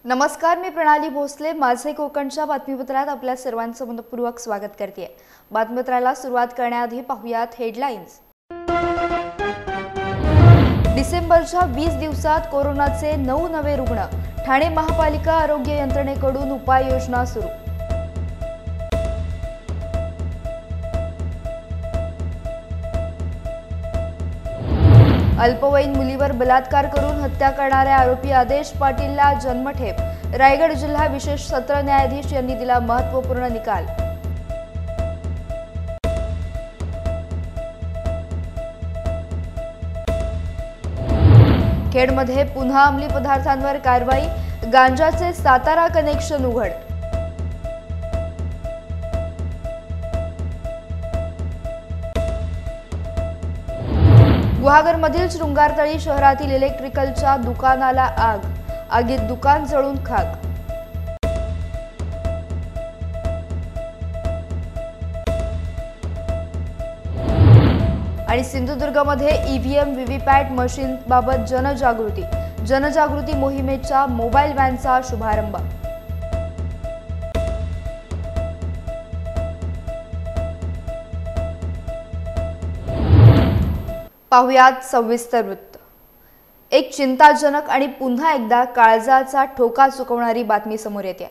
नमस्कार, मी प्रणाली भोसले. माझे कोकणच्या बातमीपत्रात आपल्या सर्वांचं मनपूर्वक स्वागत करते. बातमीपत्राला सुरुवात करण्याआधी पाहूयात हेडलाईन्स. डिसेंबरच्या 20 दिवसात कोरोनाचे 9 नवे रुग्ण. ठाणे महापालिका आरोग्य यंत्रणेकडून उपाययोजना सुरू. अल्पवयीन मुलीवर बलात्कार करून हत्या करणाऱ्या आरोपी आदेश पाटीलला जन्मठेप. रायगड जिल्हा विशेष सत्र न्यायाधीश यांनी दिला महत्त्वपूर्ण निकाल. खेडमध्ये पुन्हा अंमली पदार्थांवर कारवाई. गांजाचे सातारा कनेक्शन उघड. गुहागरमधील शृंगारतळी शहरातील इलेक्ट्रिकलच्या दुकानाला आग. आगीत दुकान जळून खाक. आणि सिंधुदुर्गमध्ये ईव्हीएम व्हीव्हीपॅट मशीनबाबत जनजागृती मोहिमेच्या मोबाईल व्हॅनचा शुभारंभ. पाहुयात सविस्तर वृत्त. एक चिंताजनक आणि पुन्हा एकदा काळजाचा ठोका चुकवणारी बातमी समोर येते.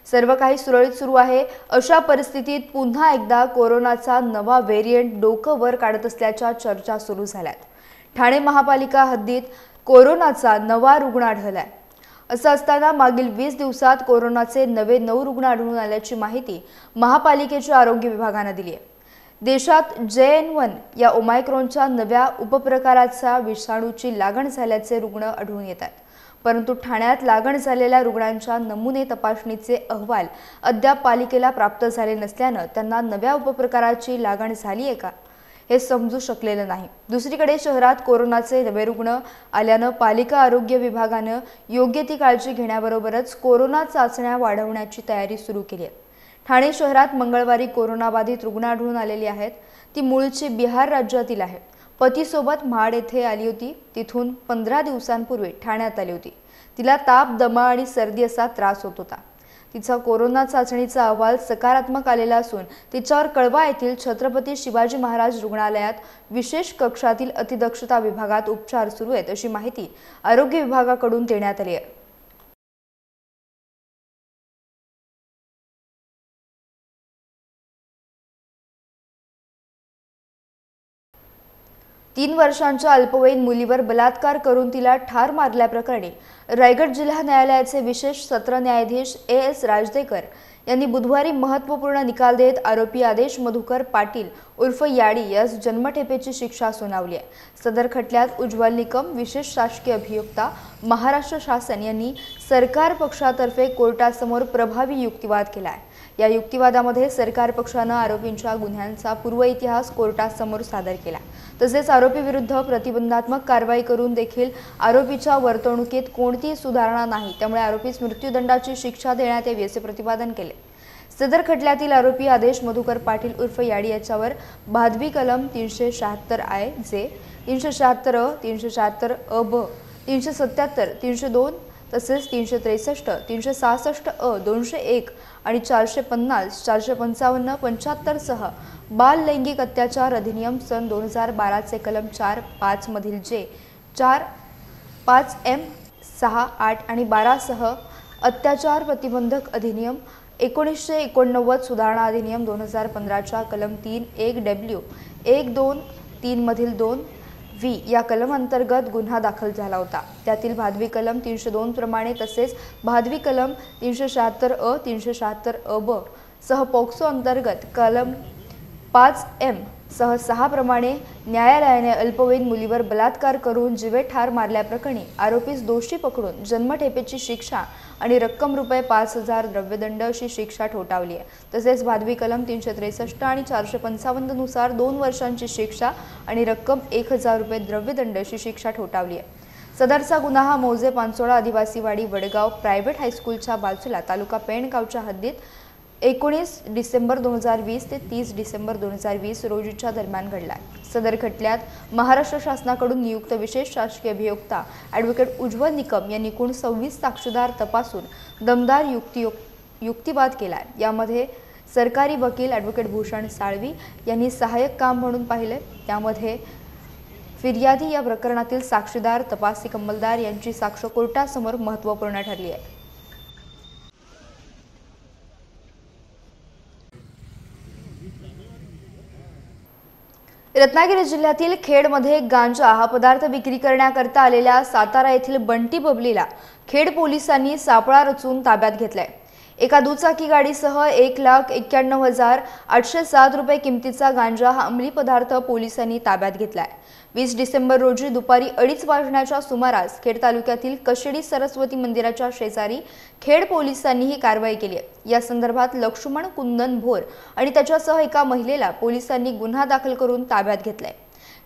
सर्व काही सुरळीत सुरू आहे अशा परिस्थितीत पुन्हा एकदा कोरोनाचा नवा व्हेरियंट डोकं वर काढत असल्याच्या चर्चा सुरू झाल्यात. ठाणे महापालिका हद्दीत कोरोनाचा नवा रुग्ण आढळलाय. असं असताना मागील 20 दिवसात कोरोनाचे नवे 9 रुग्ण आढळून आल्याची माहिती महापालिकेच्या आरोग्य विभागाने दिली आहे. देशात JN1 या ओमायक्रॉनच्या नव्या उपप्रकाराचा विषाणूची लागण झाल्याचे रुग्ण आढळून येतात. परंतु ठाण्यात लागण झालेल्या रुग्णांच्या नमुने तपासणीचे अहवाल अद्याप पालिकेला प्राप्त झाले नसल्याने त्यांना नव्या उपप्रकाराची लागण झाली आहे का हे समजू शकलेलं नाही. दुसरीकडे शहरात कोरोनाचे नवे रुग्ण आल्याने पालिका आरोग्य विभागाने योग्य ती काळजी घेण्याबरोबरच कोरोना चाचण्या वाढवण्याची तयारी सुरू केली आहे. ठाणे शहरात मंगळवारी कोरोनाबाधित रुग्ण आढळून आलेली आहेत. ती मूळची बिहार राज्यातील आहे. पतीसोबत महाड येथे आली होती. तिथून 15 दिवसांपूर्वी ठाण्यात आली होती. तिला ताप, दमा आणि सर्दी असा त्रास होत होता. तिचा कोरोना चाचणीचा अहवाल सकारात्मक आलेला असून तिच्यावर कळवा येथील छत्रपती शिवाजी महाराज रुग्णालयात विशेष कक्षातील अतिदक्षता विभागात उपचार सुरू आहेत अशी माहिती आरोग्य विभागाकडून देण्यात आली आहे. तीन वर्षांच्या अल्पवयीन मुलीवर बलात्कार करून तिला ठार मारल्याप्रकरणी रायगड जिल्हा न्यायालयाचे विशेष सत्र न्यायाधीश AS राजदेकर यांनी बुधवारी महत्त्वपूर्ण निकाल देत आरोपी आदेश मधुकर पाटील उर्फ याडी यास जन्मठेपेची शिक्षा सुनावली आहे. सदर खटल्यात उज्ज्वल निकम, विशेष शासकीय अभियोक्ता, महाराष्ट्र शासन यांनी सरकार पक्षातर्फे कोर्टासमोर प्रभावी युक्तिवाद केला आहे. या युक्तिवादामध्ये सरकार पक्षाने आरोपींच्या गुन्ह्यांचा पूर्व इतिहास कोर्टासमोर सादर केला. तसेच आरोपी विरुद्ध प्रतिबंधात्मक कारवाई करून देखील आरोपीच्या वर्तणुकीत कोणतीही सुधारणा नाही, त्यामुळे आरोपीस मृत्यूदंडाची शिक्षा देण्यात यावी असे प्रतिपादन केले. सदर खटल्यातील आरोपी आदेश मधुकर पाटील उर्फ याडी याच्यावर भादवी कलम 376 जे 376 376 ब 377 302 तसेच 363 366 201 आणि 450 455 75 सह बाल लैंगिक अत्याचार अधिनियम सन 2012 कलम 4(5) मधील जे 4(5)M 6, 8 आणि 12 सह अत्याचार प्रतिबंधक अधिनियम 1989 सुधारणा अधिनियम 2015 कलम 3(1)W 1, 2, 3 मधील 2(V) या कलम अंतर्गत गुन्हा दाखल झाला होता. त्यातील भादवी कलम 302 प्रमाणे तसेच भादवी कलम 376 376 ब सह पोक्सो अंतर्गत कलम 5M सह 6 प्रमाणे न्यायालयाने अल्पवयीन मुलीवर बलात्कार करून जीवे ठार मारल्याप्रकरणी आरोपीस दोषी पकडून जन्मठेपेची शिक्षा आणि रक्कम ₹5,000 द्रव्यदंड अशी शिक्षा ठोठावली आहे. तसेच भादवी कलम 363 आणि 455 नुसार 2 वर्षांची शिक्षा आणि रक्कम ₹1,000 द्रव्यदंड अशी शिक्षा ठोठावली आहे. सदरचा गुन्हा हा मौजे पानसोळा आदिवासीवाडी वडगाव प्रायव्हेट हायस्कूलच्या बाजूला तालुका पेण गावच्या हद्दीत 19 डिसेंबर 2020 ते 30 डिसेंबर 2020 रोजीच्या दरम्यान घडलाय। सदर खटल्यात महाराष्ट्र शासनाकडून नियुक्त विशेष शासकीय अभियोक्ता ॲडव्होकेट उज्ज्वल निकम यांनी एकूण 26 साक्षीदार तपासून दमदार युक्तिवाद केलाय। यामध्ये सरकारी वकील ॲडव्होकेट भूषण साळवी यांनी सहाय्यक काम म्हणून पाहिले। त्यामध्ये फिर्यादी या प्रकरणातील साक्षीदार तपासी अंमलदार यांची साक्ष कोर्टासमोर महत्त्वपूर्ण ठरली आहे। रत्नागिरी जिल्ह्यातील खेडमध्ये गांजा हा पदार्थ विक्री करण्याकरता आलेल्या सातारा येथील बंटी बबलीला खेड पोलिसांनी सापळा रचून ताब्यात घेतलाय। एका दुचाकी गाडीसह 1,91,807 रुपये किमतीचा गांजा हा अंमली पदार्थ पोलिसांनी ताब्यात घेतलाय। 20 डिसेंबर रोजी दुपारी 2:30 वाजण्याच्या सुमारास खेड तालुक्यातील कशेडी सरस्वती मंदिराच्या शेजारी खेड पोलिसांनी ही कारवाई केली आहे। या संदर्भात लक्ष्मण कुंदन भोर आणि त्याच्यासह एका महिलेला पोलिसांनी गुन्हा दाखल करून ताब्यात घेतलाय।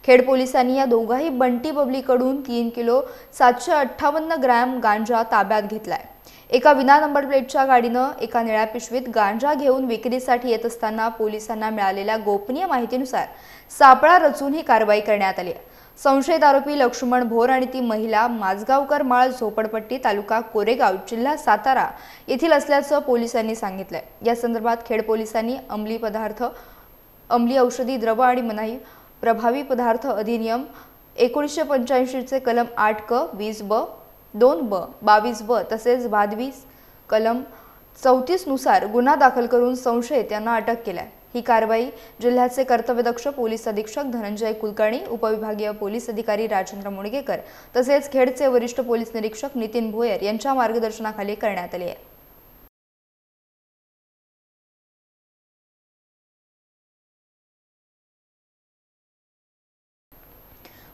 खेड पोलिसांनी या दोघाही बंटी बबलीकडून 3 किलो 758 ग्रॅम गांजा ताब्यात घेतलाय। एका विना नंबर प्लेटच्या गाडीनं एका निळ्या पिशवीत गांजा घेऊन विक्रीसाठी येत असताना पोलिसांना मिळालेल्या गोपनीय माहितीनुसार सापळा रचून ही कारवाई करण्यात आली। संशयित आरोपी लक्ष्मण भोर आणि ती महिला माझगावकर माळ झोपडपट्टी तालुका कोरेगाव जिल्हा सातारा येथील असल्याचं पोलिसांनी सांगितलंय। या संदर्भात खेड पोलिसांनी अंमली पदार्थ, अंमली औषधी द्रव्य आणि मनाई प्रभावी पदार्थ अधिनियम 1985 चे कलम 8 क 20 ब 2 ब 22 ब तसेच 22 कलम 34 नुसार गुन्हा दाखल करून संशयित यांना अटक केली आहे। ही कारवाई जिल्ह्याचे कर्तव्यदक्ष पोलीस अधीक्षक धनंजय कुलकर्णी, उपविभागीय पोलीस अधिकारी राजेंद्र मुणगेकर तसेच खेडचे वरिष्ठ पोलीस निरीक्षक नितीन भोयर यांच्या मार्गदर्शनाखाली करण्यात आली आहे।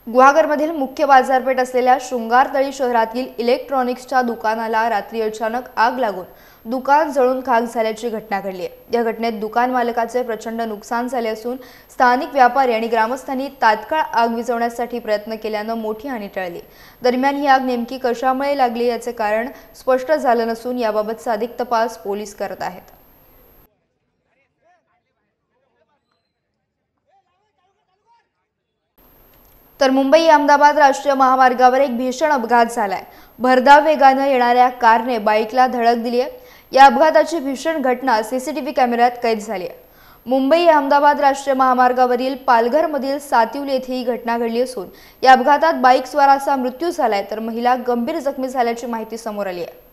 गुहागरमधील मुख्य बाजारपेठ असलेल्या शृंगारतळी शहरातील इलेक्ट्रॉनिक्सच्या दुकानाला रात्री अचानक आग लागून दुकान जळून खाक झाल्याची घटना घडली आहे। या घटनेत दुकान मालकाचे प्रचंड नुकसान झाले असून स्थानिक व्यापारी आणि ग्रामस्थांनी तात्काळ आग विझवण्यासाठी प्रयत्न केल्याने मोठी हानी टळली। दरम्यान ही आग नेमकी कशामुळे लागली याचे कारण स्पष्ट झालं नसून याबाबतचा अधिक तपास पोलीस करत आहेत। तर मुंबई अहमदाबाद राष्ट्रीय महामार्गावर एक भीषण अपघात झालाय। भरधाव वेगाने येणाऱ्या कारने बाईकला धडक दिली आहे। या अपघाताची भीषण घटना सीसीटीव्ही कॅमेऱ्यात कैद झाली आहे। मुंबई अहमदाबाद राष्ट्रीय महामार्गावरील पालघरमधील सातिवली येथे ही घटना घडली असून या अपघातात बाईक स्वाराचा मृत्यू झालाय तर महिला गंभीर जखमी झाल्याची माहिती समोर आली आहे।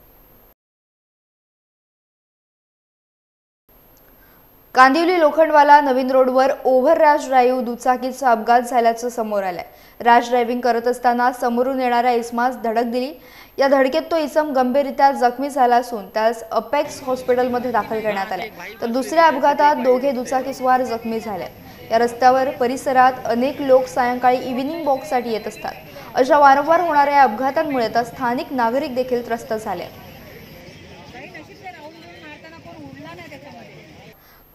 कांदिवली लोखंडवाला नवीन रोडवर ओव्हर रॅश ड्राईव्ह दुचाकीचा अपघात झाल्याचं समोर आलंय। रॅश ड्रायव्हिंग करत असताना समोरून येणाऱ्या इसमास धडक दिली। या धडकेत तो इसम गंभीररित्या जखमी झाला असून त्यास अपेक्स हॉस्पिटलमध्ये दाखल करण्यात आले तर दुसऱ्या अपघातात दोघे दुचाकीस्वार जखमी झाले। या रस्त्यावर परिसरात अनेक लोक सायंकाळी इव्हिनिंग वॉकसाठी येत असतात। अशा वारंवार होणाऱ्या अपघातांमुळे तर स्थानिक नागरिक देखील त्रस्त झाले।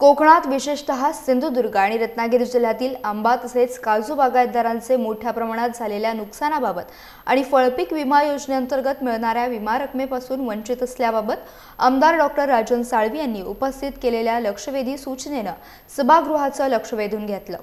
कोकणात विशेषतः सिंधुदुर्ग आणि रत्नागिरी जिल्ह्यातील आंबा तसेच काजू बागायतदारांचे मोठ्या प्रमाणात झालेल्या नुकसानाबाबत आणि फळपीक विमा योजनेअंतर्गत मिळणाऱ्या विमा रकमेपासून वंचित असल्याबाबत आमदार डॉक्टर राजन साळवी यांनी उपस्थित केलेल्या लक्षवेधी सूचनेने सभागृहाचं लक्ष वेधून घेतलं।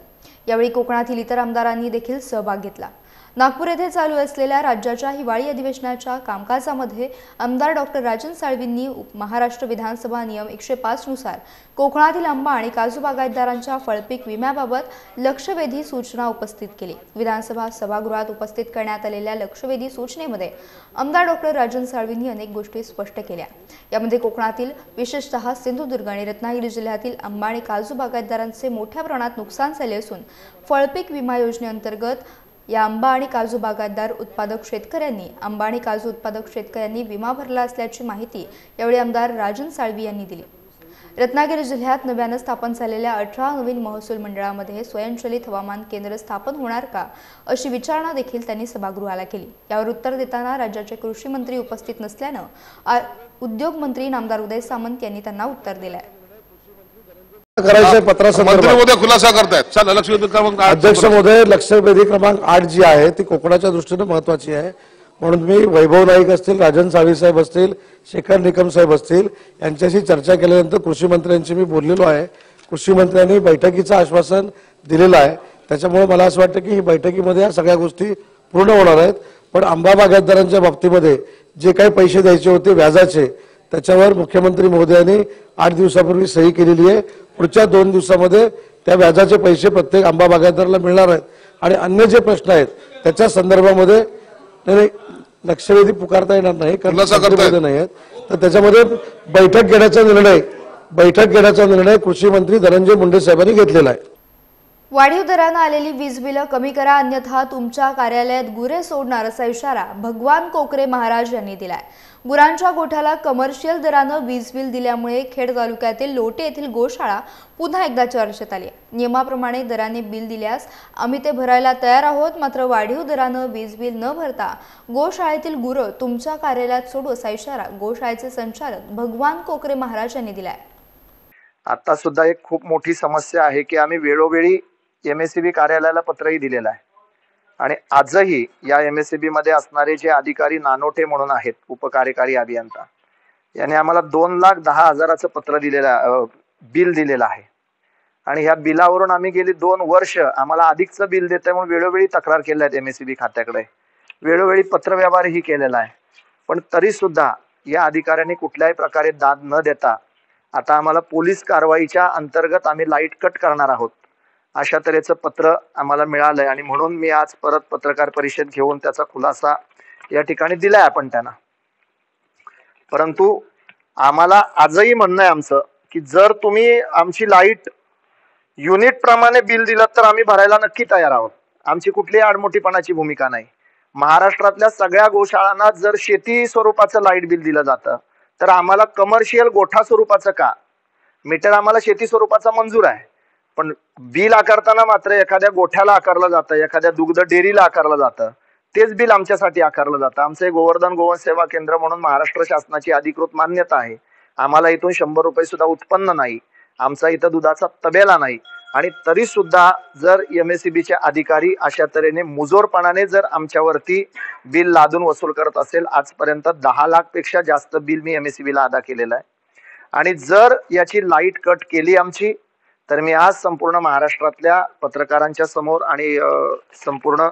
यावेळी कोकणातील इतर आमदारांनी देखील सहभाग घेतला। नागपूर येथे चालू असलेल्या राज्याच्या हिवाळी अधिवेशनाच्या कामकाजामध्ये आमदार डॉक्टर राजन साळवींनी महाराष्ट्र विधानसभा नियम 105 नुसार कोकणातील आंबा आणि काजू बागायतदारांच्या फळपीक विम्याबाबत लक्षवेधी सूचना उपस्थित केली। विधानसभा सभागृहात उपस्थित करण्यात आलेल्या लक्षवेधी सूचनेमध्ये आमदार डॉक्टर राजन साळवींनी अनेक गोष्टी स्पष्ट केल्या। यामध्ये कोकणातील विशेषतः सिंधुदुर्ग आणि रत्नागिरी जिल्ह्यातील आंबा आणि काजू बागायतदारांचे मोठ्या प्रमाणात नुकसान झाले असून फळपीक विमा योजनेअंतर्गत या आंबा आणि काजू बागायतदार उत्पादक शेतकऱ्यांनी आंबा आणि काजू उत्पादक शेतकऱ्यांनी विमा भरला असल्याची माहिती यावेळी आमदार राजन साळवी यांनी दिली। रत्नागिरी जिल्ह्यात नव्याने स्थापन झालेल्या 18 नवीन महसूल मंडळामध्ये स्वयंचलित हवामान केंद्र स्थापन होणार का अशी विचारणा देखील त्यांनी सभागृहाला केली। यावर उत्तर देताना राज्याचे कृषी मंत्री उपस्थित नसल्याने उद्योग मंत्री नामदार उदय सामंत यांनी त्यांना उत्तर दिले। मंत्री महोदय खुलासा करतायत। लक्षवेधी क्रमांक 8 अध्यक्ष महोदय, लक्षवेधी क्रमांक 8 जी आहे ती कोकणाच्या दृष्टीने महत्त्वाची आहे। म्हणून मी वैभव नाईक असतील, राजन साळवी साहेब असतील, शेखर निकम साहेब असतील यांच्याशी चर्चा केल्यानंतर कृषी मंत्र्यांशी मी बोललेलो आहे. कृषी मंत्र्यांनी बैठकीचं आश्वासन दिलेलं आहे. त्याच्यामुळे मला असं वाटतं की ही बैठकीमध्ये या सगळ्या गोष्टी पूर्ण होणार आहेत. पण आंबा बागायतदारांच्या बाबतीमध्ये जे काही पैसे द्यायचे होते व्याजाचे, त्याच्यावर मुख्यमंत्री महोदयांनी 8 दिवसापूर्वी सही केलेली आहे. पुढच्या 2 दिवसामध्ये त्या व्याजाचे पैसे प्रत्येक आंबा बागायतदाराला मिळणार आहेत. आणि अन्य जे प्रश्न आहेत त्याच्या संदर्भामध्ये लक्षवेधी पुकारता येणार नाही, कारण मंत्रिमंडळ नाही आहेत. तर त्याच्यामध्ये बैठक घेण्याचा निर्णय कृषी मंत्री धनंजय मुंडे साहेबांनी घेतलेला आहे. वाढीव दरानं आलेली वीज बिलं कमी करा, अन्यथा तुमच्या कार्यालयात गुरे सोडणार असा इशारा भगवान कोकरे महाराज यांनी दिलाय. गुरांच्या गोठ्याला कमर्शियल दरानं वीज बिल दिल्यामुळे खेड तालुक्यातील लोटे येथील गोशाळा पुन्हा एकदा चर्चेत आली. नियमाप्रमाणे दराने बिल दिल्यास आम्ही ते भरायला तयार आहोत, मात्र वाढीव दरानं वीज बिल न भरता गोशाळेतील गुरं तुमच्या कार्यालयात सोडू असा इशारा गोशाळेचे संचालक भगवान कोकरे महाराज यांनी दिलाय. आता सुद्धा एक खूप मोठी समस्या आहे की आम्ही वेळोवेळी MSEB कार्यालयाला पत्रही दिलेलं आहे आणि आजही या MSEB मध्ये असणारे जे अधिकारी नानोटे म्हणून आहेत, उपकार्यकारी अभियंता, यांनी आम्हाला 2,10,000चं पत्र दिलेलं, बिल दिलेलं आहे. आणि ह्या बिलावरून आम्ही गेली 2 वर्ष आम्हाला अधिकचं बिल देतंय म्हणून वेळोवेळी तक्रार केल्या आहेत MSEB खात्याकडे, वेळोवेळी पत्रव्यवहारही केलेला आहे. पण तरी सुद्धा या अधिकाऱ्यांनी कुठल्याही प्रकारे दाद न देता आता आम्हाला पोलीस कारवाईच्या अंतर्गत आम्ही लाईट कट करणार आहोत अशा तऱ्हेचं पत्र आम्हाला मिळालंय. आणि म्हणून मी आज परत पत्रकार परिषद घेऊन त्याचा खुलासा या ठिकाणी दिलाय आपण त्यांना. परंतु आम्हाला आजही म्हणणं आहे आमचं की जर तुम्ही आमची लाईट युनिट प्रमाणे बिल दिलं तर आम्ही भरायला नक्की तयार आहोत. आमची कुठलीही आडमोठीपणाची भूमिका नाही. महाराष्ट्रातल्या सगळ्या गोशाळांना जर शेती स्वरूपाचं लाईट बिल दिलं जातं तर आम्हाला कमर्शियल गोठा स्वरूपाचं का? मीटर आम्हाला शेती स्वरूपाचा मंजूर आहे, पण बिल आकारताना मात्र एखाद्या गोठ्याला आकारलं जातं, एखाद्या दुग्ध डेअरीला आकारलं जातं, तेच बिल आमच्यासाठी आकारलं जातं. आमचं एक गोवर्धन गोवंश सेवा केंद्र म्हणून महाराष्ट्र शासनाची अधिकृत मान्यता आहे. आम्हाला इथून 100 रुपये सुद्धा उत्पन्न नाही, आमचा इथं दुधाचा तबेला नाही. आणि तरी सुद्धा जर MSEBचे अधिकारी अशा तऱ्हेने मुजोरपणाने जर आमच्यावरती बिल लादून वसूल करत असेल, आजपर्यंत 10 लाखपेक्षा जास्त बिल मी MSEBला अदा केलेलं आहे. आणि जर याची लाईट कट केली आमची, तर मी आज संपूर्ण महाराष्ट्रातल्या पत्रकारांच्या समोर आणि संपूर्ण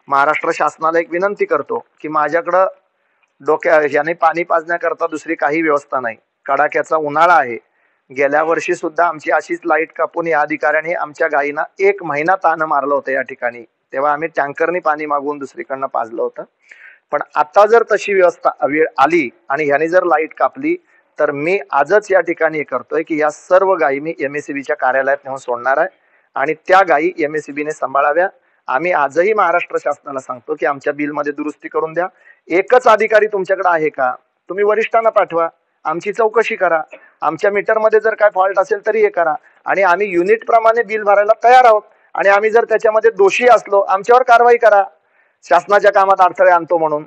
महाराष्ट्र शासनाला एक विनंती करतो की माझ्याकडं याने पाणी पाजण्याकरता दुसरी काही व्यवस्था नाही. कडाक्याचा उन्हाळा आहे. गेल्या वर्षी सुद्धा आमची अशीच लाईट कापून या अधिकाऱ्यांनी आमच्या गायींना 1 महिना ताण मारलं होतं या ठिकाणी. तेव्हा आम्ही टँकरनी पाणी मागवून दुसरीकडनं पाजलं होतं. पण आता जर तशी व्यवस्था वेळ आली आणि ह्याने जर लाईट कापली तर मी आजच या ठिकाणी करतोय की या सर्व गायी मी MSEBच्या कार्यालयात नेऊन सोडणार आहे आणि त्या गायी MSEBने सांभाळाव्या. आम्ही आजही महाराष्ट्र शासनाला सांगतो की आमच्या बिलमध्ये दुरुस्ती करून द्या. एकच अधिकारी तुमच्याकडे आहे का? तुम्ही वरिष्ठांना पाठवा, आमची चौकशी करा. आमच्या मीटरमध्ये जर काय फॉल्ट असेल तरी हे करा. आणि आम्ही युनिट प्रमाणे बिल भरायला तयार आहोत. आणि आम्ही जर त्याच्यामध्ये दोषी असलो, आमच्यावर कारवाई करा, शासनाच्या कामात अडथळे आणतो म्हणून.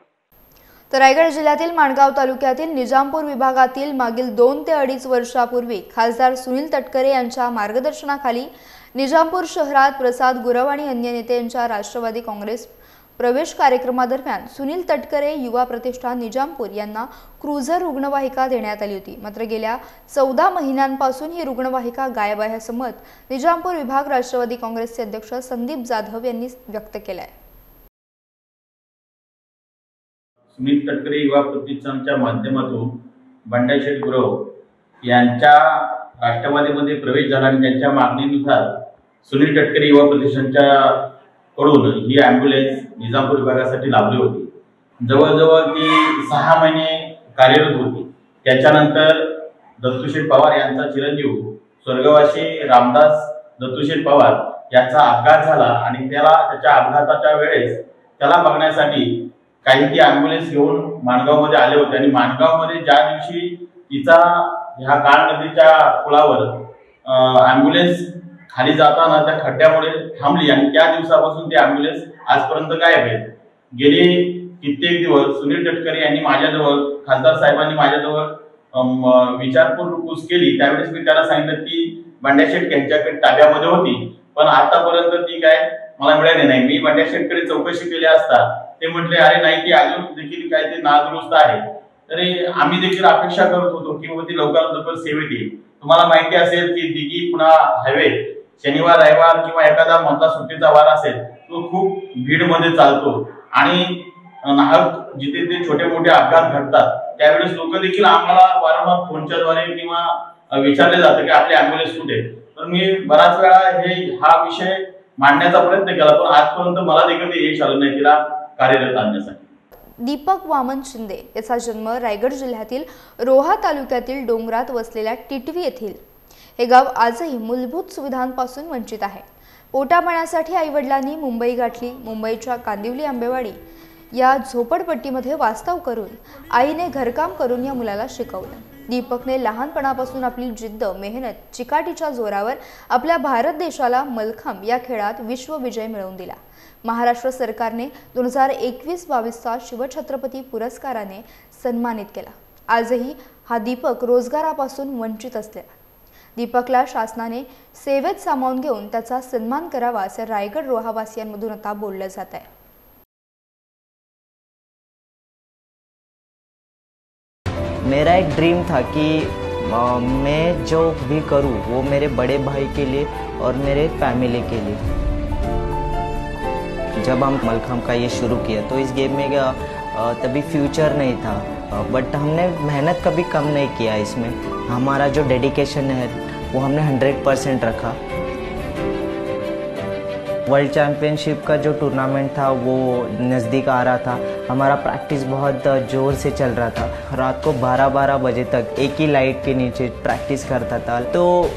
तर रायगड जिल्ह्यातील माणगाव तालुक्यातील निजामपूर विभागातील मागील 2 ते 2.5 वर्षापूर्वी खासदार सुनील तटकरे यांच्या मार्गदर्शनाखाली निजामपूर शहरात प्रसाद गुरव आणि अन्य नेत्यांच्या राष्ट्रवादी काँग्रेस प्रवेश कार्यक्रमादरम्यान सुनील तटकरे युवा प्रतिष्ठान निजामपूर यांना क्रुझर रुग्णवाहिका देण्यात आली होती. मात्र गेल्या 14 महिन्यांपासून ही रुग्णवाहिका गायब आहे असं मत निजामपूर विभाग राष्ट्रवादी काँग्रेसचे अध्यक्ष संदीप जाधव यांनी व्यक्त केलं आहे. सुनील तटकरे युवा प्रतिष्ठानच्या माध्यमातून बंडाशेठ गुरव यांच्या राष्ट्रवादीमध्ये प्रवेश झाला आणि त्यांच्या मागणीनुसार सुनील तटकरे युवा प्रतिष्ठानच्या कडून ही ॲम्ब्युलन्स निजामपूर विभागासाठी लाभली होती. जवळजवळ ती 6 महिने कार्यरत होती. त्याच्यानंतर दत्तूशेठ पवार यांचा चिरंजीव स्वर्गवासी रामदास दत्तूशेठ पवार याचा अपघात झाला आणि त्याच्या अपघाताच्या वेळेस त्याला बघण्यासाठी काही ती ॲम्ब्युलन्स घेऊन माणगावमध्ये आले होते. आणि माणगावमध्ये ज्या दिवशी तिचा ह्या काळ नदीच्या पुलावर ॲम्ब्युलन्स खाली जाताना त्या खड्ड्यामुळे थांबली आणि त्या दिवसापासून ती ॲम्ब्युलन्स आजपर्यंत गायब आहे. गेले कित्येक दिवस सुनील तटकरे यांनी माझ्याजवळ, खासदार साहेबांनी माझ्याजवळ विचारपूस केली. त्यावेळेस मी त्याला सांगितलं की बंड्याशेठ यांच्याकडे ताब्यामध्ये होती, पण आतापर्यंत ती काय मला मिळाली नाही. मी बंड्याशेठकडे चौकशी केली असता ते म्हटले अरे नाही, ती अजून देखील काय ते नादुरुस्त आहे. तरी आम्ही देखील अपेक्षा करत होतो की ती लवकरात लवकर सेवेत येईल. तुम्हाला माहिती असेल की दिघी पुणा हायवे शनिवार रविवार किंवा एखादा मोठा सुट्टीचा वार असेल तो खूप भीड मध्ये चालतो आणि नाहक जिथे ते छोटे मोठे अपघात घडतात त्यावेळेस लोक देखील आम्हाला वारंवार फोनच्या द्वारे किंवा विचारले जातं की आपली अँब्युलन्स कुठे. तर मी बराच वेळा हा विषय मांडण्याचा प्रयत्न केला, पण आजपर्यंत मला देखील ते यश आलं नाही तिला कार्यरत आणण्यासाठी. दीपक वामन शिंदे याचा जन्म रायगड जिल्ह्यातील रोहा तालुक्यातील डोंगरात वसलेल्या टिटवी येथील. हे गाव आजही मूलभूत सुविधांपासून वंचित आहे. पोटापाण्यासाठी आईवडिलांनी मुंबई गाठली. मुंबईच्या कांदिवली आंबेवाडी या झोपडपट्टीमध्ये वास्तव करून आईने घरकाम करून या मुलाला शिकवलं. दीपकने लहानपणापासून आपली जिद्द, मेहनत, चिकाटीच्या जोरावर आपल्या भारत देशाला मल्लखांब या खेळात विश्वविजय मिळवून दिला. महाराष्ट्र सरकारने 2021-22चा शिवछत्रपती पुरस्काराने सन्मानित केला. आजही हा दीपक रोजगारापासून वंचित असलेला. दीपकला शासनाने सेवेत सामावून घेऊन त्याचा सन्मान करावा असे रायगड रोहावासियांमधून आता बोललं जात आहे. मेरा एक ड्रीम था कि मैं जो भी करूँ वो मेरे बड़े भाई के लिए और मेरे फैमिली के लिए. जब हम मलखम्ब का ये शुरू किया तो इस गेम में तभी फ्यूचर नहीं था, बट हमने मेहनत कभी कम नहीं किया. इसमें हमारा जो डेडिकेशन है वो हमने 100% रखा. वर्ल्ड चैम्पियनशिप का जो टूर्नामेंट था वो नज़दीक आ रहा था. हमारा प्रैक्टिस बहुत ज़ोर से चल रहा था. रात को 12-12 बजे तक एक ही लाइट के नीचे प्रैक्टिस करता था. तो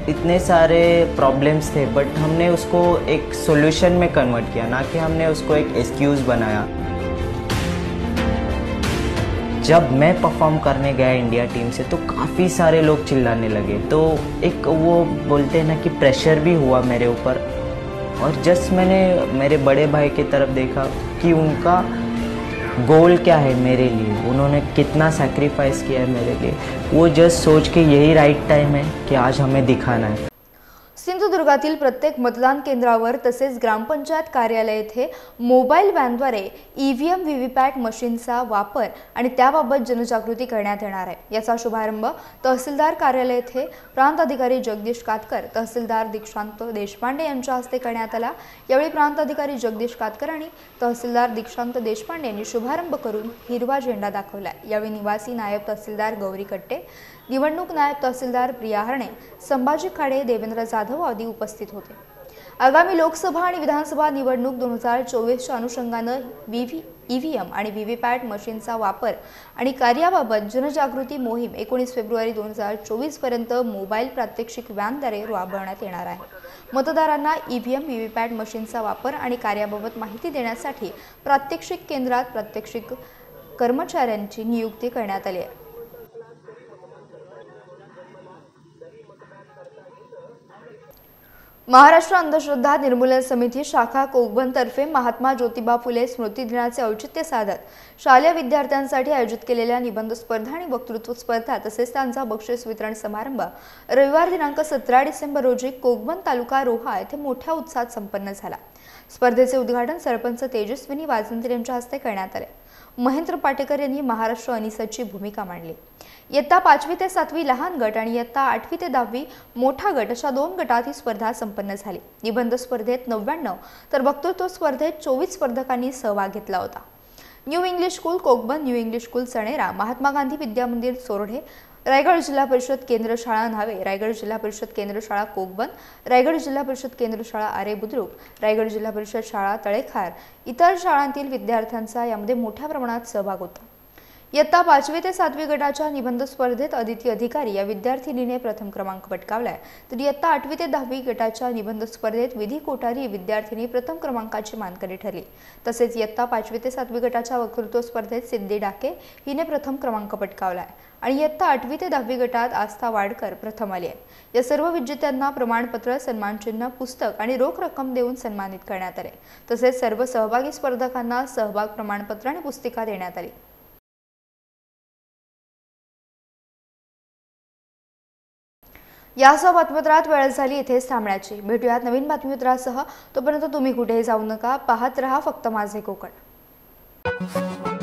इतने सारे प्रॉब्लम्स थे, बट हमने उसको एक सॉल्यूशन में कन्वर्ट किया, ना कि हमने उसको एक एक्सक्यूज़ बनाया. जब मैं परफॉर्म करने गया इंडिया टीम से तो काफ़ी सारे लोग चिल्लाने लगे. तो एक वो बोलते हैं ना कि प्रेशर भी हुआ मेरे ऊपर. और जस्ट मैंने मेरे बड़े भाई की तरफ देखा कि उनका गोल क्या है मेरे लिए, उन्होंने कितना सैक्रिफाइस किया है मेरे लिए. वो जस्ट सोच के यही राइट टाइम है कि आज हमें दिखाना है. सिंधुदुर्गातील प्रत्येक मतदान केंद्रावर तसेच ग्रामपंचायत कार्यालय येथे मोबाईल व्हॅनद्वारे ईव्हीएम व्हीव्हीपॅट मशीनचा वापर आणि त्याबाबत जनजागृती करण्यात येणार आहे. याचा शुभारंभ तहसीलदार कार्यालय येथे प्रांत अधिकारी जगदीश कातकर, तहसीलदार दीक्षांत देशपांडे यांच्या हस्ते करण्यात आला. यावेळी प्रांत अधिकारी जगदीश कातकर आणि तहसीलदार दीक्षांत देशपांडे यांनी शुभारंभ करून हिरवा झेंडा दाखवला. यावेळी निवासी नायब तहसीलदार गौरी कट्टे, निवडणूक नायब तहसीलदार प्रिया हरणे, संभाजी खाडे, देवेंद्र जाधव आदी उपस्थित होते. आगामी लोकसभा आणि विधानसभा निवडणूक 2024च्या अनुषंगाने ईव्हीएम आणि व्हीव्हीपॅट मशीनचा वापर आणि कार्याबाबत जनजागृती मोहीम 19 फेब्रुवारी 2024 पर्यंत मोबाईल प्रात्यक्षिक व्हॅनद्वारे राबवण्यात येणार आहे. मतदारांना ईव्हीएम व्हीव्हीपॅट मशीनचा वापर आणि कार्याबाबत माहिती देण्यासाठी प्रात्यक्षिक केंद्रात प्रात्यक्षिक कर्मचाऱ्यांची नियुक्ती करण्यात आली आहे. महाराष्ट्र अंधश्रद्धा निर्मूलन समिती शाखा कोकबन तर्फे महात्मा ज्योतिबा फुले स्मृती दिनाचे औचित्य साधत शालेय विद्यार्थ्यांसाठी आयोजित केलेल्या निबंध स्पर्धा आणि वक्तृत्व स्पर्धा तसेच त्यांचा बक्षीस वितरण समारंभ रविवार दिनांक 17 डिसेंबर रोजी कोकबन तालुका रोहा येथे मोठ्या उत्साहात संपन्न झाला. स्पर्धेचे उद्घाटन सरपंच तेजस्विनी वाजंत्री यांच्या हस्ते करण्यात आले. महेंद्र पाटेकर यांनी महाराष्ट्र अनिसची भूमिका मांडली. इयत्ता 5वी ते 7वी लहान गट आणि इयत्ता 8वी ते 10वी मोठा गट अशा 2 गटात ही स्पर्धा संपन्न झाली. निबंध स्पर्धेत 99 तर वक्तृत्व स्पर्धेत 24 स्पर्धकांनी सहभाग घेतला होता. New English school Kokban, new English school Chanera, Mahatma Gandhi Vidya Mandir Sorde, Raigad जिल्हा परिषद केंद्र शाळा नावे, रायगड जिल्हा परिषद केंद्र शाळा कोकबन, रायगड जिल्हा परिषद केंद्र शाळा आरे बुद्रुक, रायगड जिल्हा परिषद शाळा तळेखार इतर शाळांतील विद्यार्थ्यांचा यामध्ये मोठ्या प्रमाणात सहभाग होता. इयत्ता 5वी ते 7वी गटाच्या निबंध स्पर्धेत अदिती अधिकारी या विद्यार्थिनीने प्रथम क्रमांक पटकावलाय, तर इयत्ता 8वी ते 10वी गटाच्या निबंध स्पर्धेत विधी कोठारी विद्यार्थिनी प्रथम क्रमांकाची मानकरी ठरली. तसेच इयत्ता 5वी ते 7वी गटाच्या वक्तृत्व स्पर्धेत सिद्धी डाके हिने प्रथम क्रमांक पटकावलाय आणि इयत्ता 8वी ते 10वी गटात आस्था वाडकर प्रथम आली आहे. या सर्व विजेत्यांना प्रमाणपत्र, सन्मानचिन्ह, पुस्तक आणि रोख रक्कम देऊन सन्मानित करण्यात आले. तसेच सर्व सहभागी स्पर्धकांना सहभाग प्रमाणपत्र आणि पुस्तिका देण्यात आली. यासह बातमीपत्रात वेळ झाली इथेच थांबण्याची. भेटूयात नवीन बातमीपत्रासह. तोपर्यंत तुम्ही कुठेही जाऊ नका. पाहत रहा फक्त माझे कोकण. आहे.